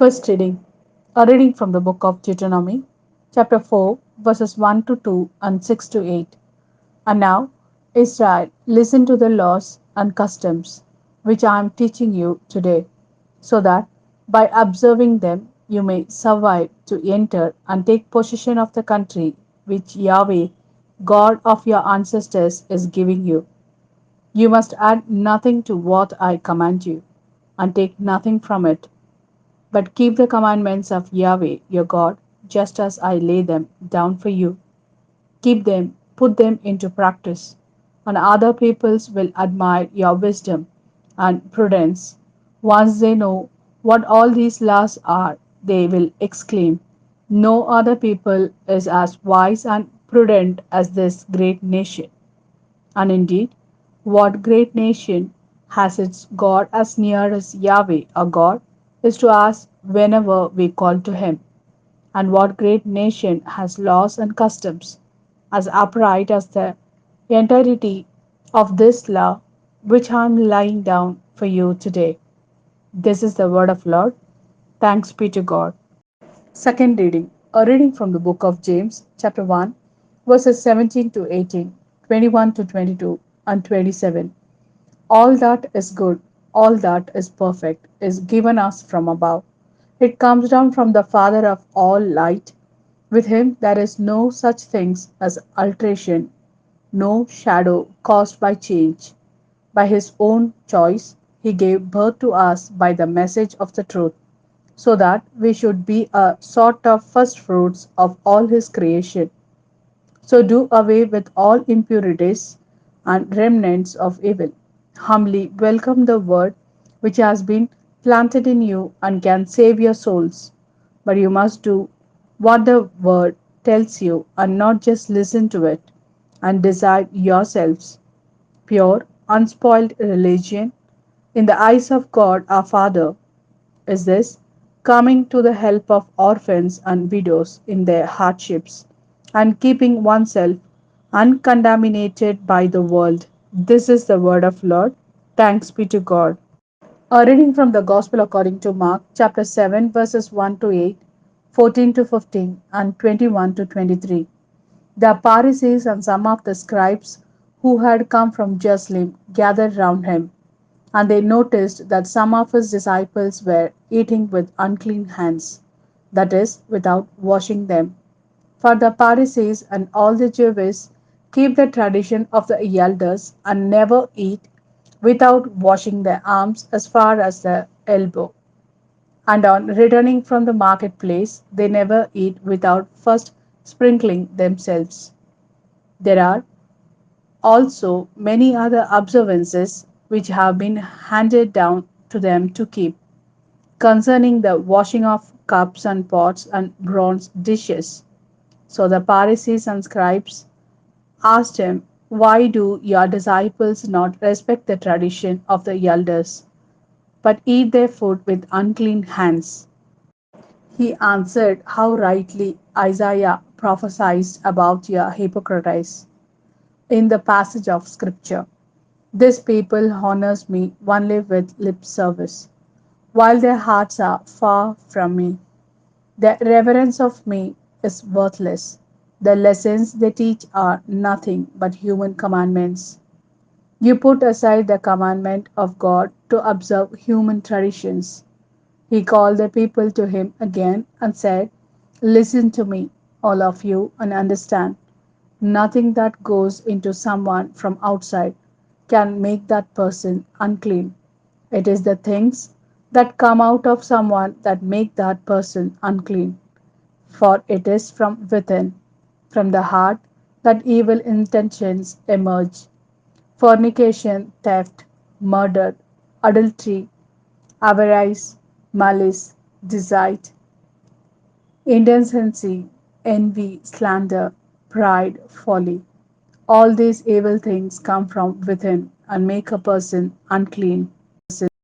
First reading. A reading from the book of Deuteronomy, chapter 4, verses 1 to 2 and 6 to 8. And now, Israel, listen to the laws and customs which I am teaching you today, so that by observing them you may survive to enter and take possession of the country which Yahweh, God of your ancestors, is giving you. You must add nothing to what I command you, and take nothing from it, but keep the commandments of Yahweh your God, just as I lay them down for you. Keep them, put them into practice, and other peoples will admire your wisdom and prudence. Once they know what all these laws are, they will exclaim, no other people is as wise and prudent as this great nation. And indeed, what great nation has its God as near as Yahweh, our God, is to us whenever we call to Him? And what great nation has laws and customs as upright as the entirety of this law which I am laying down for you today? This is the word of Lord. Thanks be to God. Second reading. A reading from the book of James, chapter 1, verses 17 to 18, 21 to 22, and 27. All that is good, all that is perfect, is given us from above. It comes down from the Father of all light. With him there is no such things as alteration, no shadow caused by change. By his own choice, he gave birth to us by the message of the truth, so that we should be a sort of first fruits of all his creation. So do away with all impurities and remnants of evil. Humbly welcome the word which has been planted in you and can save your souls. But you must do what the word tells you and not just listen to it and decide yourselves. Pure, unspoiled religion in the eyes of God our Father is this: coming to the help of orphans and widows in their hardships, and keeping oneself uncontaminated by the world. This is the word of Lord. Thanks be to God. A reading from the Gospel according to Mark, chapter 7, verses 1 to 8, 14 to 15, and 21 to 23. The Pharisees and some of the scribes who had come from Jerusalem gathered round him, and they noticed that some of his disciples were eating with unclean hands, that is, without washing them. For the Pharisees and all the Jews keep the tradition of the elders and never eat without washing their arms as far as the elbow. And on returning from the marketplace, they never eat without first sprinkling themselves. There are also many other observances which have been handed down to them to keep, concerning the washing of cups and pots and bronze dishes. So the Pharisees and scribes asked him, why do your disciples not respect the tradition of the elders, but eat their food with unclean hands? He answered, how rightly Isaiah prophesied about your hypocrites in the passage of Scripture. This people honors me only with lip service, while their hearts are far from me. Their reverence of me is worthless. The lessons they teach are nothing but human commandments. You put aside the commandment of God to observe human traditions. He called the people to him again and said, listen to me, all of you, and understand. Nothing that goes into someone from outside can make that person unclean. It is the things that come out of someone that make that person unclean. For it is from within, from the heart, that evil intentions emerge: fornication, theft, murder, adultery, avarice, malice, deceit, indecency, envy, slander, pride, folly. All these evil things come from within and make a person unclean.